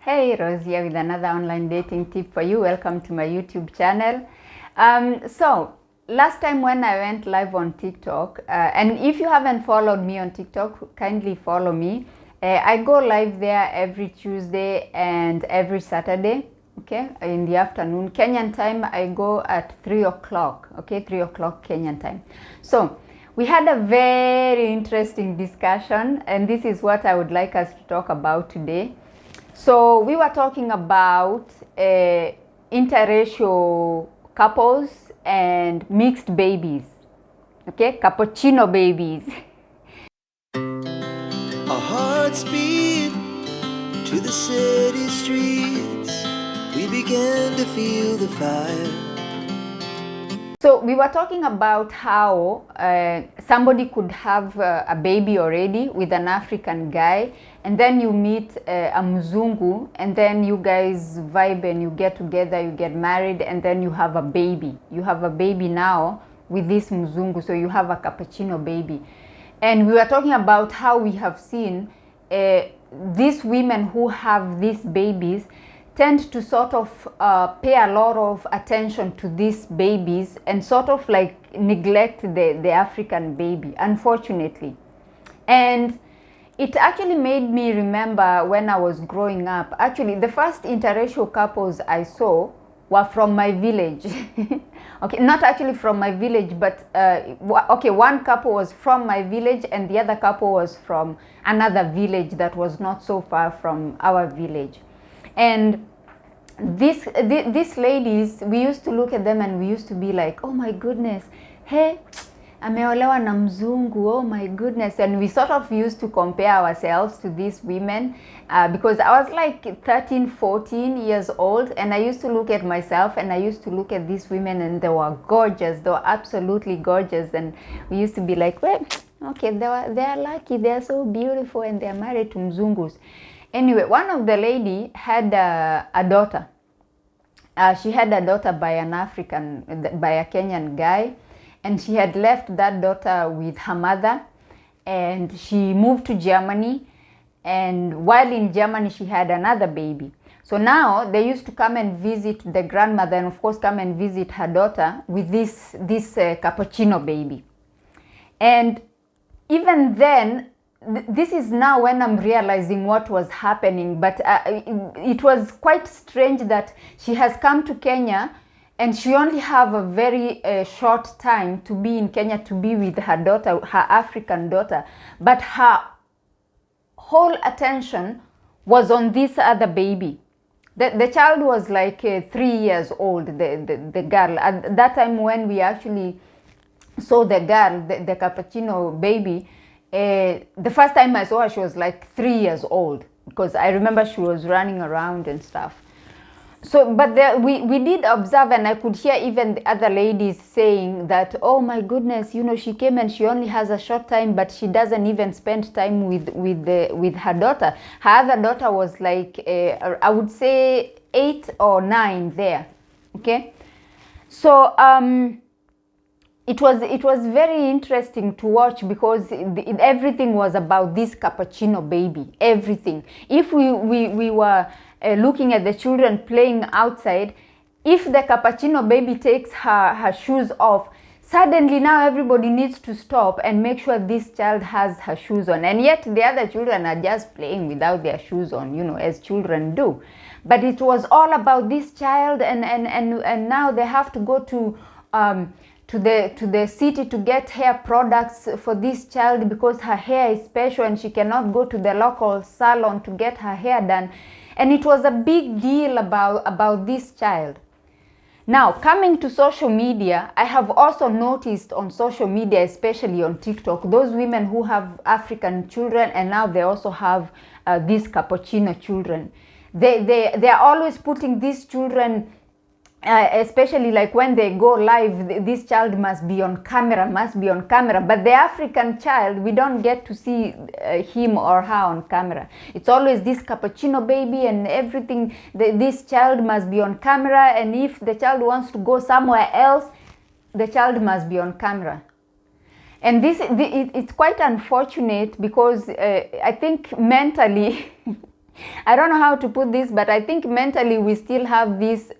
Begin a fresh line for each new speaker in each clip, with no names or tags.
Hey, Rose here with another online dating tip for you. Welcome to my YouTube channel. So, last time when I went live on TikTok, and if you haven't followed me on TikTok, kindly follow me. I go live there every Tuesday and every Saturday, okay, in the afternoon. Kenyan time, I go at 3 o'clock, okay, 3 o'clock Kenyan time. So, we had a very interesting discussion, and this is what I would like us to talk about today. So we were talking about interracial couples and mixed babies, okay, cappuccino babies.
Our hearts beat to the city streets. We began to feel the fire.
So we were talking about how somebody could have a baby already with an African guy, and then you meet a Mzungu, and then you guys vibe and you get together, you get married, and then you have a baby. You have a baby now with this Mzungu, so you have a cappuccino baby. And we were talking about how we have seen these women who have these babies tend to sort of pay a lot of attention to these babies and sort of like neglect the African baby, unfortunately. And it actually made me remember when I was growing up. Actually, the first interracial couples I saw were from my village. Okay, not actually from my village, but okay, one couple was from my village and the other couple was from another village that was not so far from our village. And these ladies, we used to look at them and we used to be like, oh my goodness, hey, ameolewa na mzungu, oh my goodness. And we sort of used to compare ourselves to these women because I was like 13, 14 years old, and I used to look at myself and I used to look at these women and they were gorgeous. They were absolutely gorgeous. And we used to be like, well, okay, they are lucky, they are so beautiful, and they are married to mzungus. Anyway, one of the lady had a daughter. She had a daughter by a Kenyan guy, and she had left that daughter with her mother, and she moved to Germany, and while in Germany she had another baby. So now they used to come and visit the grandmother, and of course come and visit her daughter with this cappuccino baby. And even then, this is now when I'm realizing what was happening, but it was quite strange that she has come to Kenya and she only have a very short time to be in Kenya, to be with her daughter, her African daughter, but her whole attention was on this other baby. The child was like 3 years old, the girl. At that time when we actually saw the girl, the cappuccino baby, the first time I saw her, she was like 3 years old, because I remember she was running around and stuff. So, but we did observe, and I could hear even the other ladies saying that, oh my goodness, you know, she came and she only has a short time, but she doesn't even spend time with her daughter. Her other daughter was like, I would say 8 or 9 there, okay? So, it was very interesting to watch, because everything was about this cappuccino baby, everything. If we were looking at the children playing outside, if the cappuccino baby takes her shoes off, suddenly now everybody needs to stop and make sure this child has her shoes on. And yet the other children are just playing without their shoes on, you know, as children do. But it was all about this child, and now they have to go to the city to get hair products for this child, because her hair is special and she cannot go to the local salon to get her hair done. And it was a big deal about this child. Now, coming to social media, I have also noticed on social media, especially on TikTok, those women who have African children, and now they also have these cappuccino children. They are always putting these children, especially like when they go live, this child must be on camera, but the African child, we don't get to see him or her on camera. It's always this cappuccino baby and everything. This child must be on camera, and if the child wants to go somewhere else, the child must be on camera. And it's quite unfortunate, because I think mentally I don't know how to put this, but I think mentally we still have this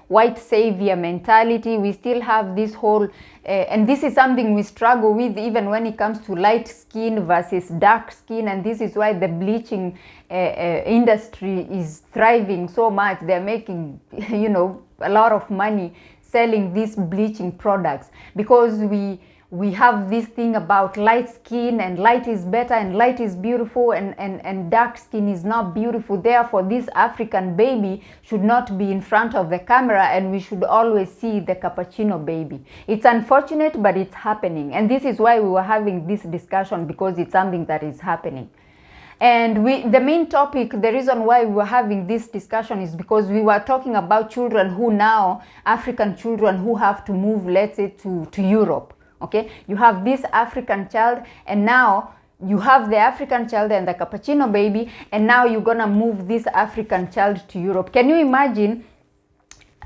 white savior mentality. We still have this whole, and this is something we struggle with even when it comes to light skin versus dark skin. And this is why the bleaching industry is thriving so much. They're making, you know, a lot of money selling these bleaching products, because we have this thing about light skin, and light is better and light is beautiful, and dark skin is not beautiful. Therefore, this African baby should not be in front of the camera, and we should always see the cappuccino baby. It's unfortunate, but it's happening. And this is why we were having this discussion, because it's something that is happening. And the main topic, the reason why we were having this discussion is because we were talking about children who now, African children who have to move, let's say, to Europe. Okay, you have this African child, and now you have the African child and the cappuccino baby, and now you're gonna move this African child to Europe. Can you imagine?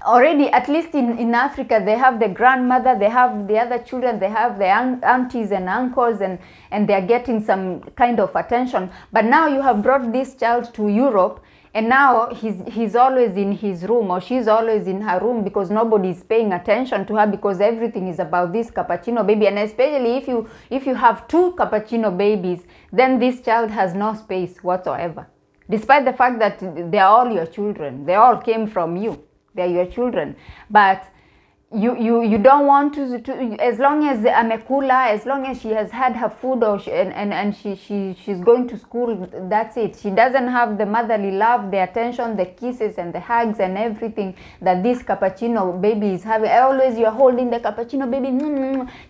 Already, at least in Africa, they have the grandmother, they have the other children, they have the aunties and uncles, and they're getting some kind of attention. But now you have brought this child to Europe, and now he's always in his room, or she's always in her room, because nobody is paying attention to her, because everything is about this cappuccino baby. And especially if you have two cappuccino babies, then this child has no space whatsoever, despite the fact that they're all your children. They all came from you. They're your children. But you don't want to, as long as amekula, as long as she has had her food, or she's going to school, that's it. She doesn't have the motherly love, the attention, the kisses and the hugs and everything that this cappuccino baby is having. Always you're holding the cappuccino baby,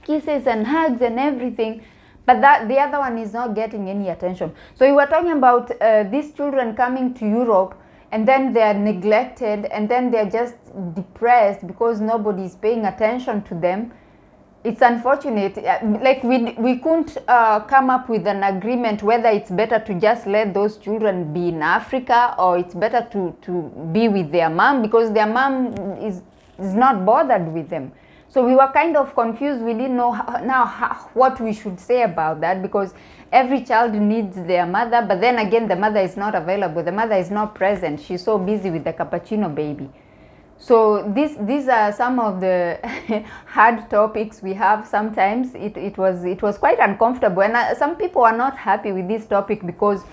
kisses and hugs and everything. But that the other one is not getting any attention. So we were talking about these children coming to Europe, and then they are neglected, and then they're just depressed because nobody is paying attention to them. It's unfortunate. Like we couldn't come up with an agreement whether it's better to just let those children be in Africa, or it's better to be with their mom, because their mom is not bothered with them. So we were kind of confused. We didn't know what we should say about that, because every child needs their mother, but then again the mother is not available, the mother is not present, she's so busy with the cappuccino baby. So these are some of the hard topics we have. Sometimes it was quite uncomfortable, and some people are not happy with this topic because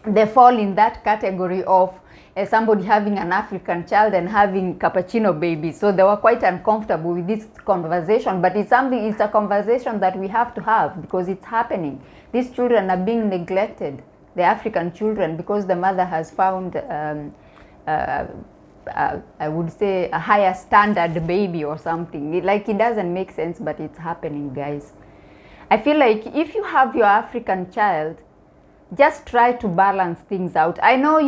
they fall in that category of somebody having an African child and having cappuccino baby. So they were quite uncomfortable with this conversation, but it's a conversation that we have to have, because it's happening. These children are being neglected, the African children, because the mother has found I would say a higher standard baby or something. It doesn't make sense, but it's happening, guys. I feel like if you have your African child, just try to balance things out. I know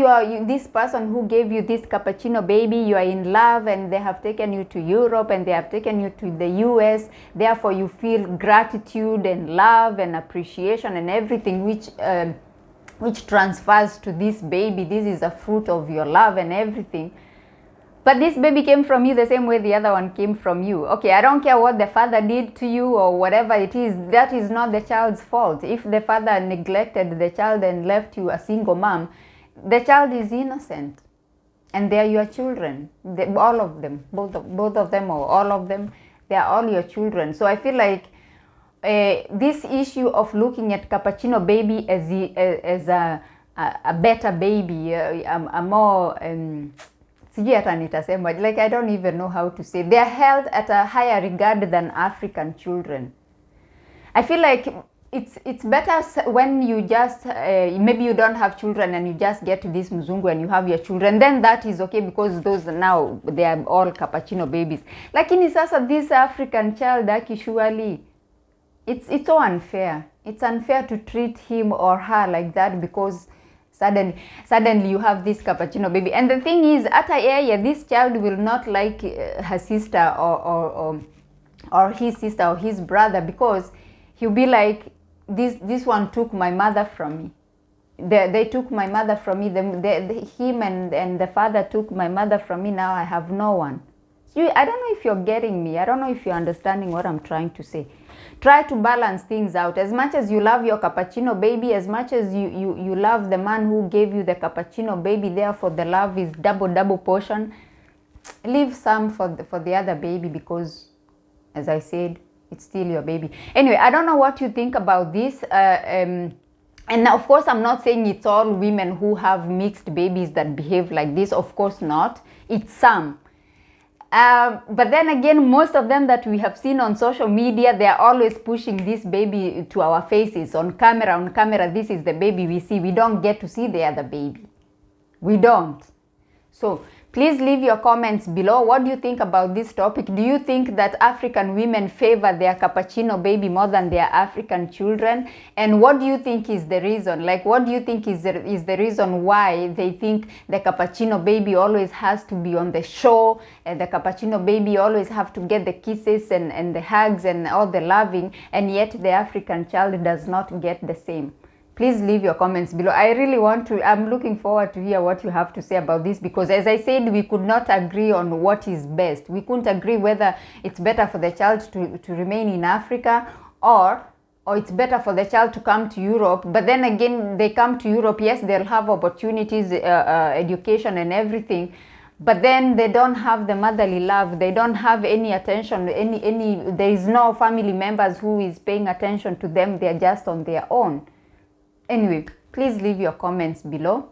this person who gave you this cappuccino baby, you are in love, and they have taken you to Europe, and they have taken you to the US. Therefore, you feel gratitude and love and appreciation and everything, which transfers to this baby. This is a fruit of your love and everything. But this baby came from you the same way the other one came from you. Okay, I don't care what the father did to you or whatever it is. That is not the child's fault. If the father neglected the child and left you a single mom, the child is innocent. And they are your children. All of them. Both of them or all of them. They are all your children. So I feel like this issue of looking at cappuccino baby as a better baby, a more... like I don't even know how to say. They are held at a higher regard than African children. I feel like it's better when you just maybe you don't have children and you just get to this mzungu and you have your children. Then that is okay, because those now they are all cappuccino babies. Lakini sasa this African child surely it's so unfair. It's unfair to treat him or her like that, because suddenly you have this cappuccino baby. And the thing is, at a area, this child will not like her sister or his sister or his brother, because he'll be like, this one took my mother from me. They took my mother from me. Him and the father took my mother from me. Now I have no one. I don't know if you're getting me. I don't know if you're understanding what I'm trying to say. Try to balance things out. As much as you love your cappuccino baby, as much as you love the man who gave you the cappuccino baby, therefore the love is double portion. Leave some for the other baby, because, as I said, it's still your baby. Anyway, I don't know what you think about this. And of course, I'm not saying it's all women who have mixed babies that behave like this. Of course not. It's some. But then again, most of them that we have seen on social media, they are always pushing this baby to our faces on camera. This is the baby we see. We don't get to see the other baby. We don't. So please leave your comments below. What do you think about this topic? Do you think that African women favor their cappuccino baby more than their African children? And what do you think is the reason? Like, what do you think is the reason why they think the cappuccino baby always has to be on the show, and the cappuccino baby always have to get the kisses and the hugs and all the loving, and yet the African child does not get the same? Please leave your comments below. I'm looking forward to hear what you have to say about this, because as I said, we could not agree on what is best. We couldn't agree whether it's better for the child to remain in Africa, or it's better for the child to come to Europe. But then again, they come to Europe, yes, they'll have opportunities, education and everything, but then they don't have the motherly love. They don't have any attention, there is no family members who is paying attention to them. They're just on their own. Anyway, please leave your comments below.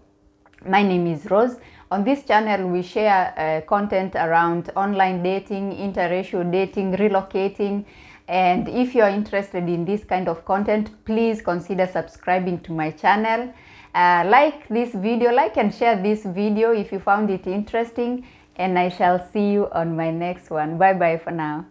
My name is Rose. On this channel, we share content around online dating, interracial dating, relocating. And if you're interested in this kind of content, please consider subscribing to my channel. Like this video, like and share this video if you found it interesting. And I shall see you on my next one. Bye bye for now.